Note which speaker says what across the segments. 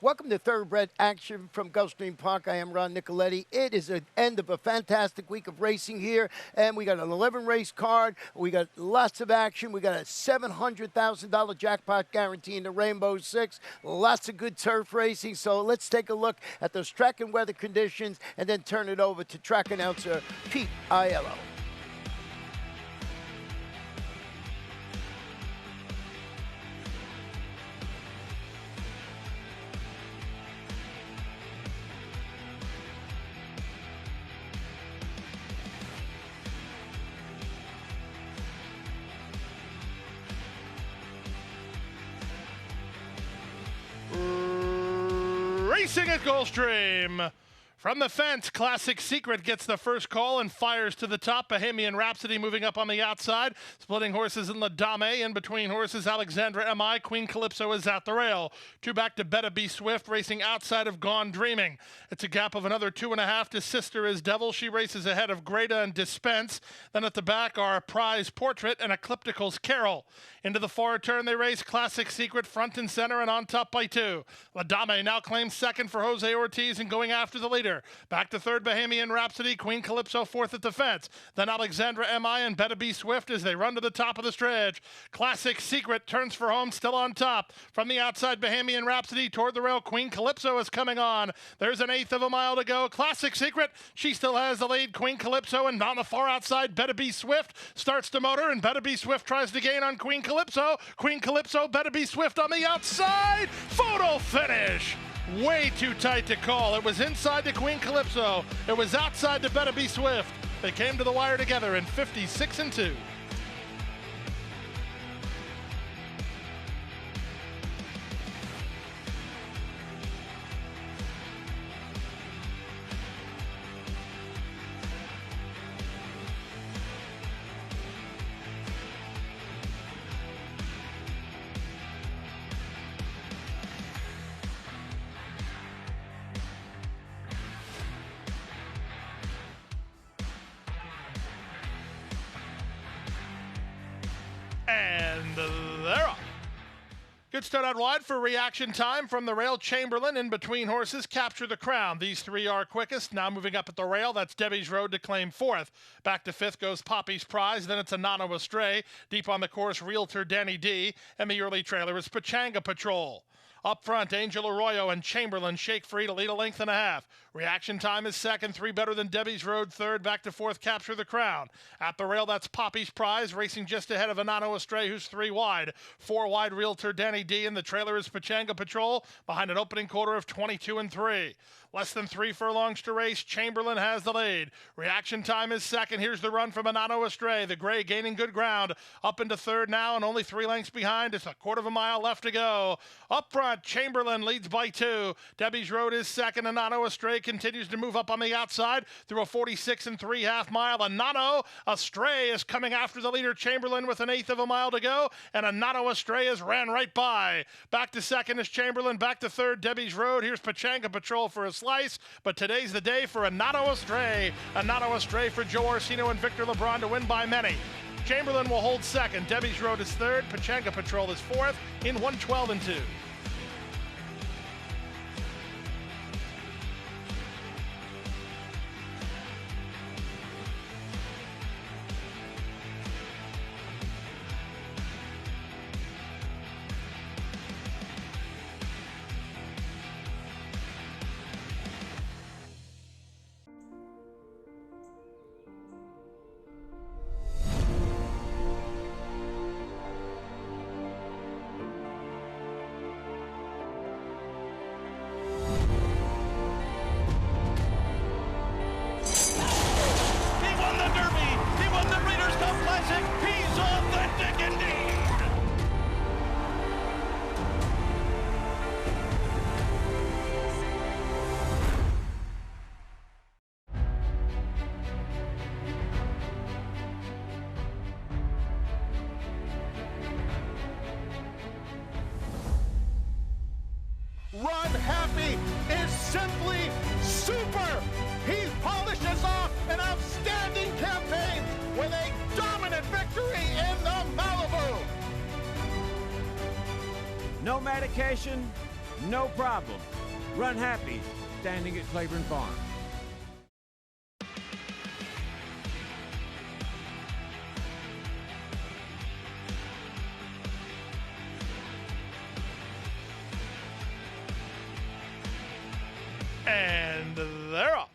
Speaker 1: Welcome to Thoroughbred Action from Gulfstream Park. I am Ron Nicoletti. It is the end of a fantastic week of racing here, and we got an 11-race card. We got lots of action. We got a $700,000 jackpot guarantee in the Rainbow Six. Lots of good turf racing. So let's take a look at those track and weather conditions and then turn it over to track announcer Pete Aiello.
Speaker 2: Racing at Gulfstream. From the fence, Classic Secret gets the first call and fires to the top. Bohemian Rhapsody moving up on the outside. Splitting horses in La Dame. In between horses, Alexandra M.I. Queen Calypso is at the rail. Two back to Better Be Swift, racing outside of Gone Dreaming. It's a gap of another 2.5 to Sister is Devil. She races ahead of Greta and Dispense. Then at the back are Prize Portrait and Ecliptical's Carol. Into the far turn they race Classic Secret front and center and on top by 2. La Dame now claims second for Jose Ortiz and going after the leader. Back to third, Bohemian Rhapsody, Queen Calypso fourth at the fence. Then Alexandra M.I. and Better Be Swift as they run to the top of the stretch. Classic Secret turns for home, still on top. From the outside, Bohemian Rhapsody toward the rail. Queen Calypso is coming on. There's an eighth of a mile to go. Classic Secret, she still has the lead. Queen Calypso, and on the far outside, Better Be Swift starts to motor, and Better Be Swift tries to gain on Queen Calypso. Queen Calypso, Better Be Swift on the outside. Photo finish. Way too tight to call. It was inside to Queen Calypso. It was outside to Better Be Swift. They came to the wire together in 56-2. And they're off. Good start out wide for reaction time from the rail. Chamberlain in between horses capture the crown. These three are quickest. Now moving up at the rail, that's Debbie's Road to claim fourth. Back to fifth goes Poppy's Prize. Then it's a Nano Astray. Deep on the course, Realtor Danny D. And the early trailer is Pachanga Patrol. Up front, Angel Arroyo and Chamberlain shake free to lead a length and a half. Reaction time is second, 3 better than Debbie's Road third, back to fourth, capture the crown. At the rail, that's Poppy's Prize, racing just ahead of Anano Astray, who's 3 wide. 4 wide, Realtor Danny D, and the trailer is Pachanga Patrol, behind an opening quarter of 22-3. Less than 3 furlongs to race, Chamberlain has the lead. Reaction time is second, here's the run from Anano Astray, the gray gaining good ground. Up into third now, and only 3 lengths behind, it's a quarter of a mile left to go. Up front, Chamberlain leads by 2. Debbie's Road is second, and Nano Astray continues to move up on the outside through a 46 3/2 mile. A Nano Astray is coming after the leader, Chamberlain, with an eighth of a mile to go, and a Nano Astray has ran right by. Back to second is Chamberlain, back to third, Debbie's Road. Here's Pachanga Patrol for a slice, but today's the day for a Nano Astray. A Nano Astray for Joe Orsino and Victor LeBron to win by many. Chamberlain will hold second, Debbie's Road is third, Pachanga Patrol is fourth in 112-2. He's authentic indeed.
Speaker 3: Runhappy is simply super. He polishes off an outstanding campaign with a dominant victory in the Malibu.
Speaker 4: No medication, no problem. Runhappy, standing at Claiborne Farm.
Speaker 2: And they're off.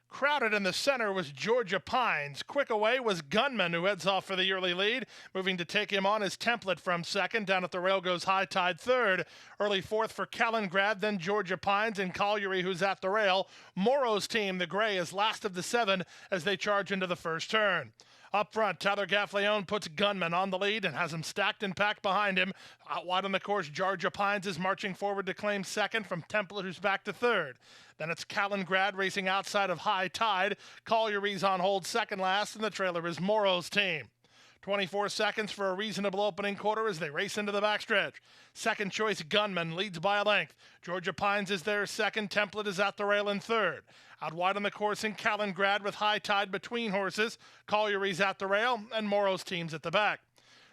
Speaker 2: Crowded in the center was Georgia Pines. Quick away was Gunman, who heads off for the early lead. Moving to take him on is Template from second. Down at the rail goes High Tide third. Early fourth for Calengrad, then Georgia Pines and Colliery, who's at the rail. Morrow's team, the gray, is last of the seven as they charge into the first turn. Up front, Tyler Gaffleone puts Gunman on the lead and has him stacked and packed behind him. Out wide on the course, Georgia Pines is marching forward to claim second from Template, who's back to third. Then it's Calengrad racing outside of High Tide. Colliery's on hold second last, and the trailer is Morrow's team. 24 seconds for a reasonable opening quarter as they race into the backstretch. Second choice Gunman leads by a length. Georgia Pines is there second. Template is at the rail in third. Out wide on the course in Calengrad with High Tide between horses. Colliery's at the rail and Morrow's team's at the back.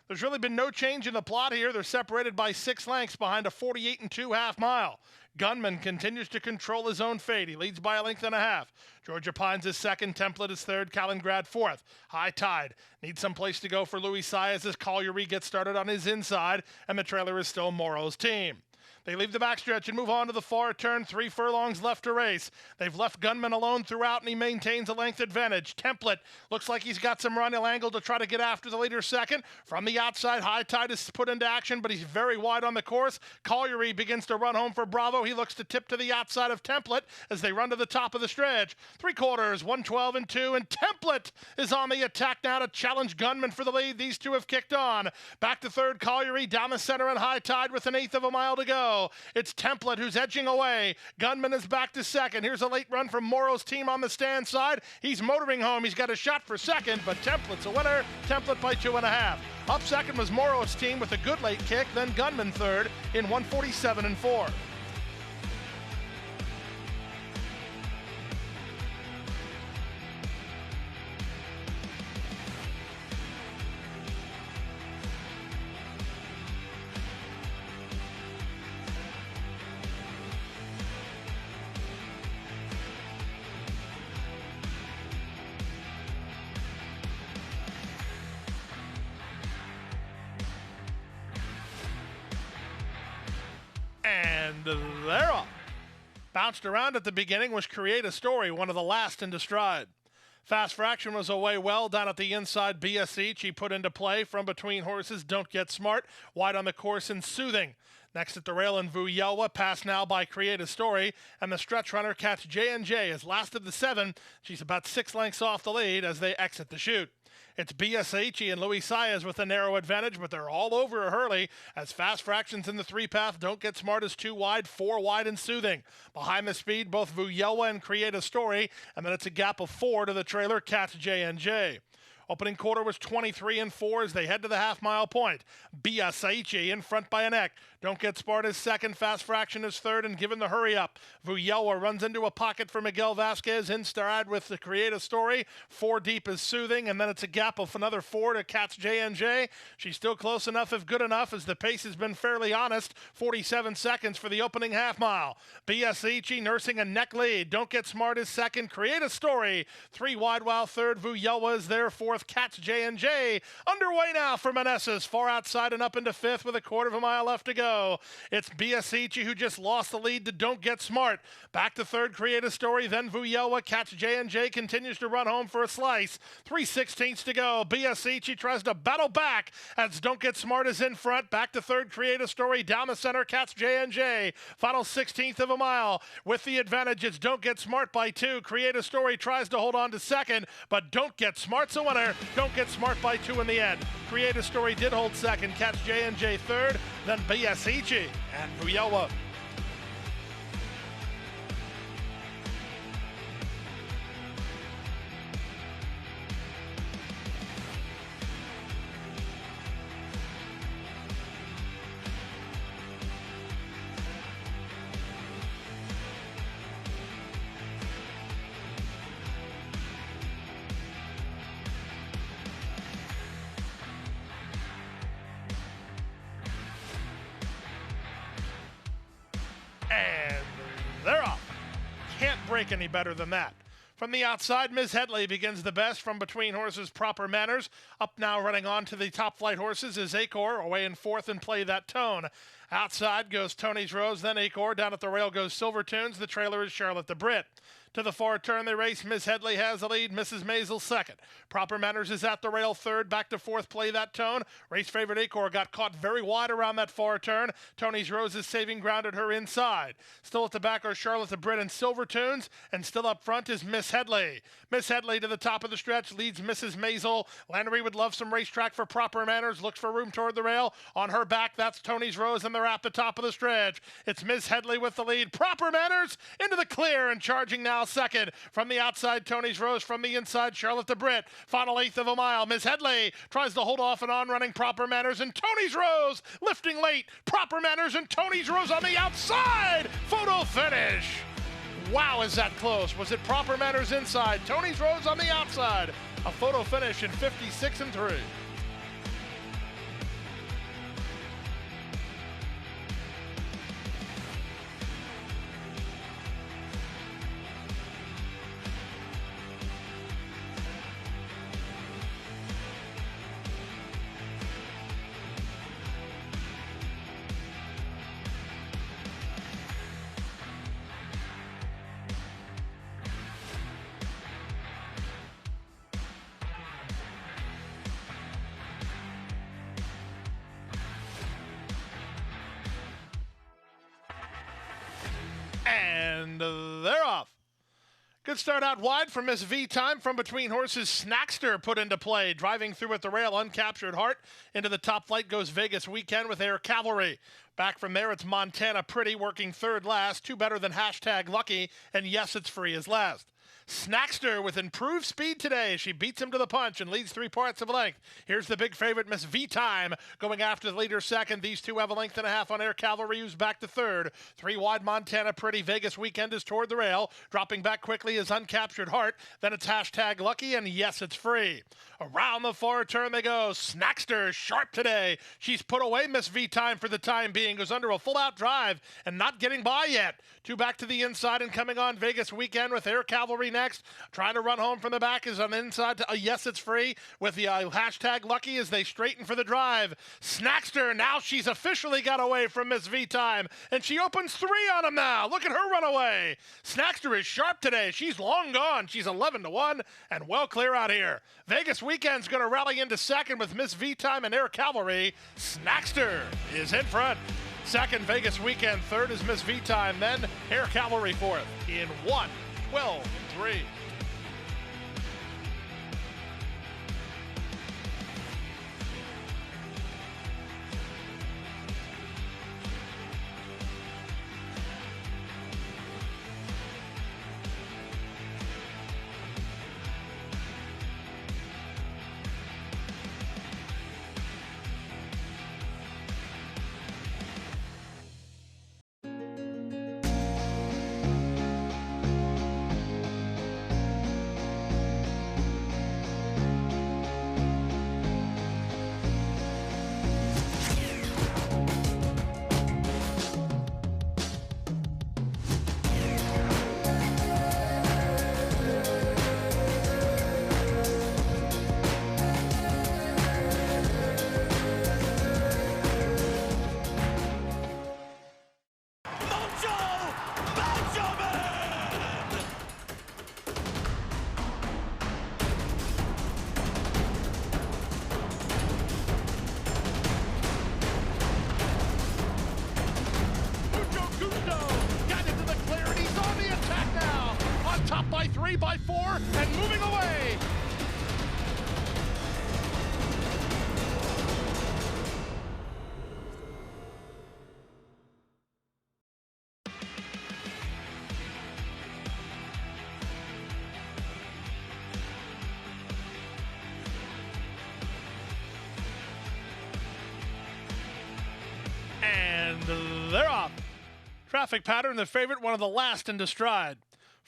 Speaker 2: There's really been no change in the plot here. They're separated by 6 lengths behind a 48 2/2 mile. Gunman continues to control his own fate. He leads by a length and a half. Georgia Pines is second. Template is third. Calengrad fourth. High Tide needs some place to go for Louis Saez as Colliery gets started on his inside, and the trailer is still Morrow's team. They leave the backstretch and move on to the far turn. 3 furlongs left to race. They've left Gunman alone throughout, and he maintains a length advantage. Template looks like he's got some run. He'll angle to try to get after the leader second. From the outside, High Tide is put into action, but he's very wide on the course. Colliery begins to run home for Bravo. He looks to tip to the outside of Template as they run to the top of the stretch. 3/4, 1:12 2, and Template is on the attack now to challenge Gunman for the lead. These two have kicked on. Back to third, Colliery down the center and High Tide with 1/8 of a mile to go. It's Template who's edging away. Gunman is back to second. Here's a late run from Morrow's team on the stand side. He's motoring home. He's got a shot for second, but Template's a winner. Template by 2.5. Up second was Morrow's team with a good late kick, then Gunman third in 1:47 4. And they're off. Bounced around at the beginning was Create a Story, one of the last into stride. Fast Fraction was away well down at the inside. BS he put into play from between horses. Don't Get Smart, wide on the course and Soothing. Next at the rail in Vuyelwa, passed now by Create a Story, and the stretch runner Catch J&J is last of the 7. She's about 6 lengths off the lead as they exit the chute. It's BSHE and Louis Saez with a narrow advantage, but they're all over Headley as Fast Fractions in the 3-path. Don't Get Smart is 2 wide, 4 wide and Soothing. Behind the speed, both Vuyelwa and Create a Story, and then it's a gap of 4 to the trailer Catch J&J. Opening quarter was 23 4 as they head to the half-mile point. BSHE in front by a neck. Don't Get Smart is second. Fast Fraction is third, and given the hurry up, Vuyelwa runs into a pocket for Miguel Vasquez. In stride with the Create a Story. 4 deep is Soothing, and then it's a gap of another 4 to Catch J&J. She's still close enough if good enough as the pace has been fairly honest. 47 seconds for the opening half-mile. BSHE nursing a neck lead. Don't Get Smart is second. Create a Story. 3 wide while third. Vuyelwa is there fourth. Catch J&J underway now for Manessas, far outside and up into fifth with a 1/4 mile left to go. It's BSHE who just lost the lead to Don't Get Smart. Back to third, Create a Story, then Vuyelwa. Catch J&J continues to run home for a slice. 3/16 to go. BSHE tries to battle back as Don't Get Smart is in front. Back to third, Create a Story, down the center, Catch J&J. Final 1/16 of a mile with the advantage. It's Don't Get Smart by 2. Create a Story tries to hold on to second, but Don't Get Smart's a winner. Don't Get Smart by 2 in the end. Create a Story did hold second. Catch J&J third, then BSHE and Vuyelwa. break any better than that. From the outside, Ms. Headley begins the best from between horses Proper Manners. Up now running on to the top flight horses is Acor, away in fourth and Play That Tone. Outside goes Tony's Rose, then Acor. Down at the rail goes Silver Tunes. The trailer is Charlotte the Brit. To the far turn they race. Miss Headley has the lead. Mrs. Maisel second. Proper Manners is at the rail third. Back to fourth. Play That Tone. Race favorite Acor got caught very wide around that far turn. Tony's Rose is saving ground at her inside. Still at the back are Charlotte the Brit and Silver Tunes. And still up front is Miss Headley. Miss Headley to the top of the stretch leads Mrs. Maisel. Landry would love some racetrack for Proper Manners. Looks for room toward the rail. On her back, that's Tony's Rose, and they're at the top of the stretch. It's Miss Headley with the lead. Proper Manners into the clear and charging now second. From the outside, Tony's Rose. From the inside, Charlotte the Brit. Final eighth of a mile. Miss Headley tries to hold off an on-running Proper Manners, and Tony's Rose lifting late. Proper Manners and Tony's Rose on the outside. Photo finish. Wow, is that close? Was it Proper Manners inside? Tony's Rose on the outside. A photo finish in 56 and 3. And they're off. Good start out wide for Miss V Time. From between horses, Snackster put into play. Driving through at the rail, Uncaptured Heart. Into the top flight goes Vegas Weekend with Air Cavalry. Back from there, it's Montana Pretty working third last. Two better than Hashtag Lucky. And Yes, It's Free as last. Snackster with improved speed today. She beats him to the punch and leads 3 parts of a length. Here's the big favorite, Miss V Time, going after the leader second. These two have a length and a half on Air Cavalry, who's back to third. 3 wide, Montana Pretty. Vegas Weekend is toward the rail. Dropping back quickly is Uncaptured Heart. Then it's Hashtag Lucky, and Yes, It's Free. Around the far turn they go. Snackster sharp today. She's put away Miss V Time for the time being. Goes under a full-out drive and not getting by yet. 2 back to the inside and coming on Vegas Weekend with Air Cavalry next. Trying to run home from the back is on the inside to Yes, It's Free with the Hashtag Lucky as they straighten for the drive. Snackster, now she's officially got away from Miss V Time, and she opens 3 on him now. Look at her run away. Snackster is sharp today. She's long gone. She's 11-1 and well clear out here. Vegas Weekend's going to rally into second with Miss V Time and Air Cavalry. Snackster is in front. Second, Vegas Weekend. Third is Miss V Time. Then Air Cavalry fourth in 1:12.3. By 3, by 4, and moving away. And they're off. Traffic pattern, the favorite, one of the last into stride.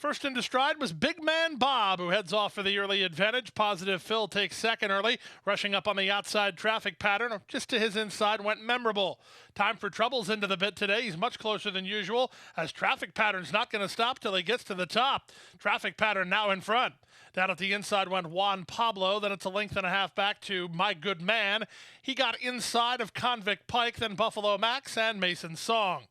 Speaker 2: First into stride was Big Man Bob, who heads off for the early advantage. Positive Phil takes second early, rushing up on the outside traffic pattern. Just to his inside went Memorable. Time for Troubles into the bit today. He's much closer than usual, as traffic pattern's not going to stop till he gets to the top. Traffic pattern now in front. Down at the inside went Juan Pablo. Then it's a length and a half back to My Good Man. He got inside of Convict Pike, then Buffalo Max and Mason Song.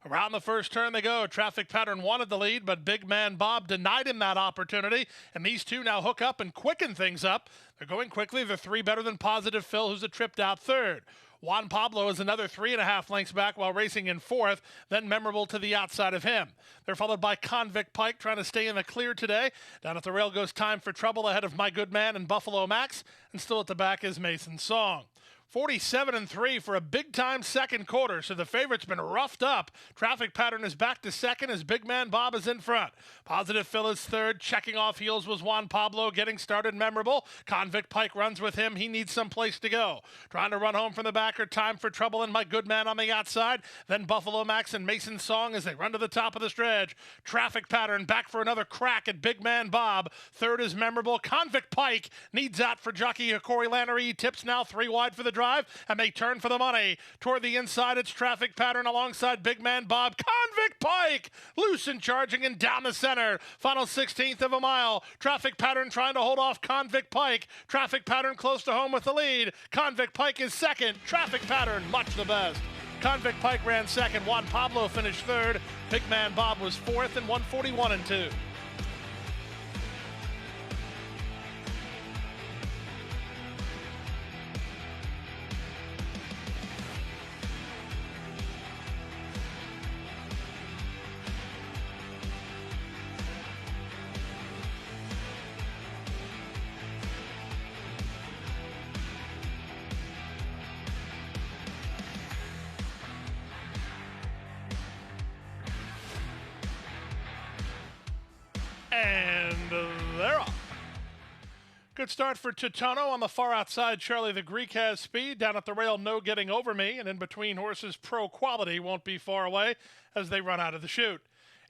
Speaker 2: Around the first turn they go. Traffic pattern wanted the lead, but Big Man Bob denied him that opportunity. And these two now hook up and quicken things up. They're going quickly. They're three better than Positive Phil, who's a tripped out third. Juan Pablo is another 3.5 lengths back while racing in fourth, then Memorable to the outside of him. They're followed by Convict Pike trying to stay in the clear today. Down at the rail goes Time for Trouble ahead of My Good Man and Buffalo Max, and still at the back is Mason Song. 47-3 for a big-time second quarter, so the favorite's been roughed up. Traffic pattern is back to second as Big Man Bob is in front. Positive Phil is third. Checking off heels was Juan Pablo. Getting started Memorable. Convict Pike runs with him. He needs some place to go. Trying to run home from the back are Time for Trouble and My Good Man on the outside. Then Buffalo Max and Mason Song as they run to the top of the stretch. Traffic pattern back for another crack at Big Man Bob. Third is Memorable. Convict Pike needs out for jockey Corey Lannery. Tips now 3 wide for the drive, and they turn for the money. Toward the inside, it's Traffic Pattern alongside Big Man Bob. Convict Pike loose and charging and down the center. Final 16th of a mile. Traffic Pattern trying to hold off Convict Pike. Traffic Pattern close to home with the lead. Convict Pike is second. Traffic Pattern much the best. Convict Pike ran second. Juan Pablo finished third. Big Man Bob was fourth in 141-2. And they're off. Good start for Titono. On the far outside, Charlie the Greek has speed. Down at the rail, No Getting Over Me. And in between horses, Pro Quality won't be far away as they run out of the chute.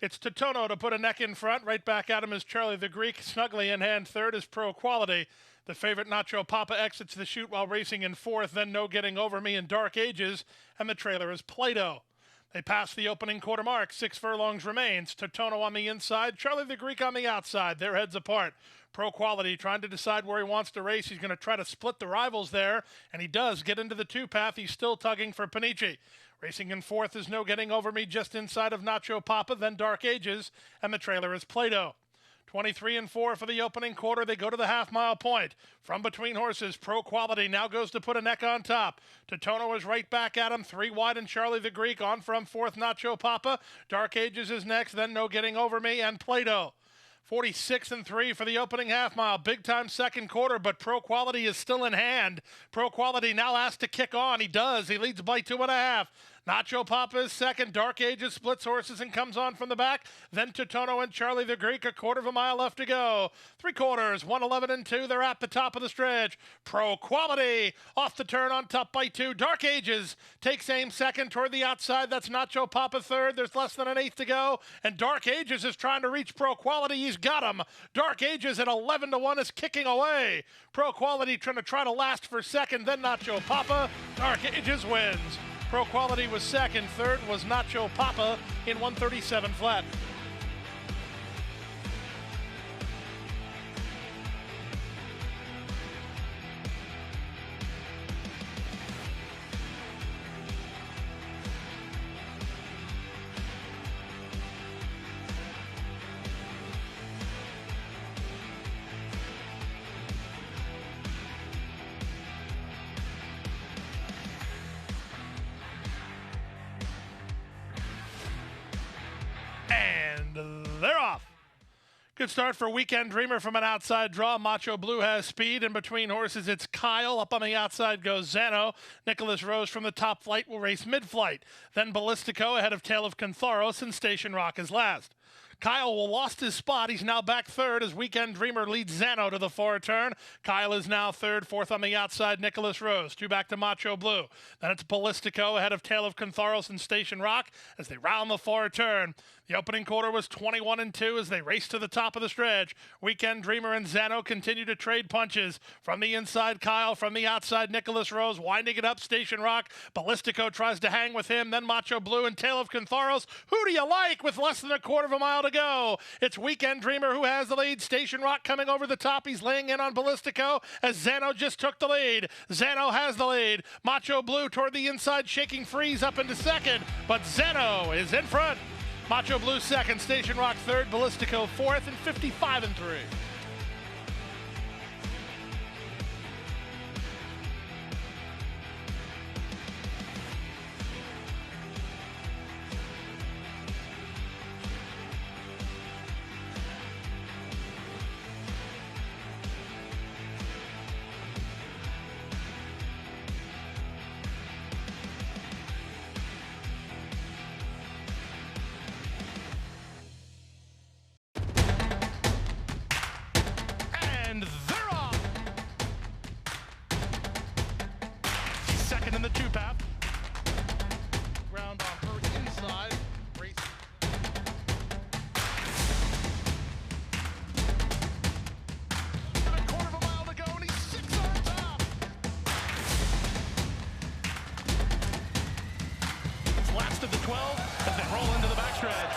Speaker 2: It's Titono to put a neck in front. Right back at him is Charlie the Greek. Snugly in hand third is Pro Quality. The favorite Nacho Papa exits the chute while racing in fourth. Then No Getting Over Me and Dark Ages. And the trailer is Play-Doh. They pass the opening quarter mark. 6 furlongs remains. Titono on the inside. Charlie the Greek on the outside. Their heads apart. Pro Quality trying to decide where he wants to race. He's going to try to split the rivals there, and he does get into the two-path. He's still tugging for Panici. Racing in fourth is No Getting Over Me just inside of Nacho Papa, then Dark Ages, and the trailer is Play-Doh. 23-4 for the opening quarter. They go to the half-mile point. From between horses, Pro Quality now goes to put a neck on top. Titono is right back at him. 3 wide and Charlie the Greek on from fourth, Nacho Papa. Dark Ages is next, then No Getting Over Me and Play-Doh. 46-3 for the opening half-mile. Big-time second quarter, but Pro Quality is still in hand. Pro Quality now asked to kick on. He does. He leads by 2.5. Nacho Papa is second. Dark Ages splits horses and comes on from the back. Then Titono and Charlie the Greek. 1/4 mile left to go. 3/4, 1:11-2. They're at the top of the stretch. Pro Quality off the turn on top by 2. Dark Ages takes aim second toward the outside. That's Nacho Papa third. There's less than an eighth to go. And Dark Ages is trying to reach Pro Quality. He's got him. Dark Ages at 11-1 is kicking away. Pro Quality trying to last for second. Then Nacho Papa. Dark Ages wins. Pro Quality was second. Third was Nacho Papa in 137 flat. They're off. Good start for Weekend Dreamer from an outside draw. Macho Blue has speed. In between horses, it's Kyle. Up on the outside goes Zano. Nicholas Rose from the top flight will race mid-flight. Then Ballistico ahead of Tale of Cantharos, and Station Rock is last. Kyle lost his spot. He's now back third as Weekend Dreamer leads Zano to the fore turn. Kyle is now third, fourth on the outside, Nicholas Rose. Two back to Macho Blue. Then it's Ballistico ahead of Tale of Cantharos and Station Rock as they round the fore turn. The opening quarter was 21-2 as they race to the top of the stretch. Weekend Dreamer and Zano continue to trade punches. From the inside, Kyle. From the outside, Nicholas Rose winding it up. Station Rock. Ballistico tries to hang with him. Then Macho Blue and Tale of Cantharos. Who do you like with less than a quarter of a mile to go? It's Weekend Dreamer who has the lead. Station Rock coming over the top. He's laying in on Ballistico as Zano just took the lead. Zano has the lead. Macho Blue toward the inside, shaking Freeze up into second. But Zano is in front. Macho Blue second, Station Rock third, Ballistico fourth, and 55-3. And they're off. Second in the two-path. Ground on her inside. Race. And a quarter of a mile to go, and he's 6 on top. It's last of the 12 as they roll into the backstretch.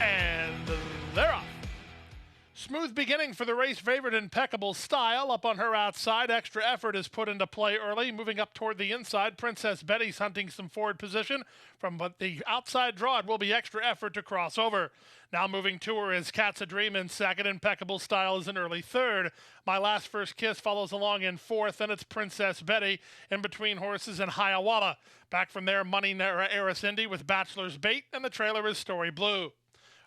Speaker 2: And they're off. Smooth beginning for the race favorite, Impeccable Style. Up on her outside, extra effort is put into play early. Moving up toward the inside, Princess Betty's hunting some forward position. From the outside draw, it will be extra effort to cross over. Now moving to her is Cat's a Dream in second. Impeccable Style is an early third. My Last First Kiss follows along in fourth, and it's Princess Betty in between horses and Hiawatha. Back from there, Money Eris Indy with Bachelor's Bait, and the trailer is Story Blue.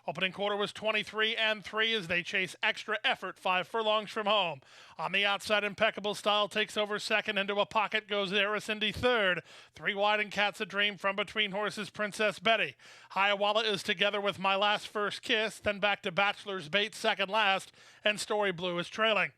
Speaker 2: Opening quarter was 23-3 as they chase extra effort 5 furlongs from home. On the outside, Impeccable Style takes over second. Into a pocket goes Eris Indy third. 3 wide and Cat's a Dream from between horses, Princess Betty. Hiawatha is together with My Last First Kiss, then back to Bachelor's Bait second last, and Story Blue is trailing.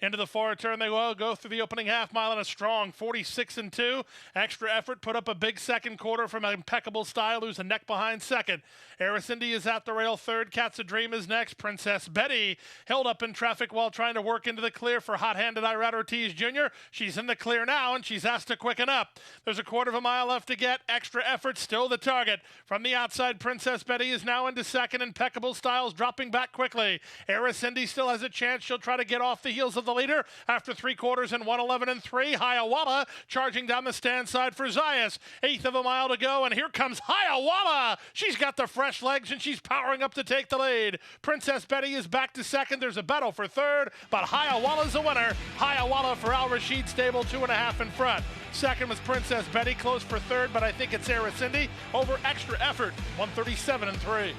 Speaker 2: Into the forward turn they will go through the opening half mile in a strong 46-2. Extra effort put up a big second quarter from Impeccable Style, who's a neck behind second. Eris Indy is at the rail third. Cat's a Dream is next. Princess Betty held up in traffic while trying to work into the clear for hot-handed Irad Ortiz Jr. She's in the clear now, and she's asked to quicken up. There's a quarter of a mile left to get. Extra effort still the target. From the outside, Princess Betty is now into second. Impeccable Styles dropping back quickly. Eris Indy still has a chance. She'll try to get off the heels of the leader after 3 quarters and 1:11-3. Hiawatha charging down the stand side for Zayas. 1/8 of a mile to go, and here comes Hiawatha. She's got the fresh legs, and she's powering up to take the lead. Princess Betty is back to second. There's a battle for third, but Hiawatha's the winner. Hiawatha for Al Rashid Stable, 2.5 in front. Second was Princess Betty, close for third, but I think it's Eris Indy over extra effort, 137-3.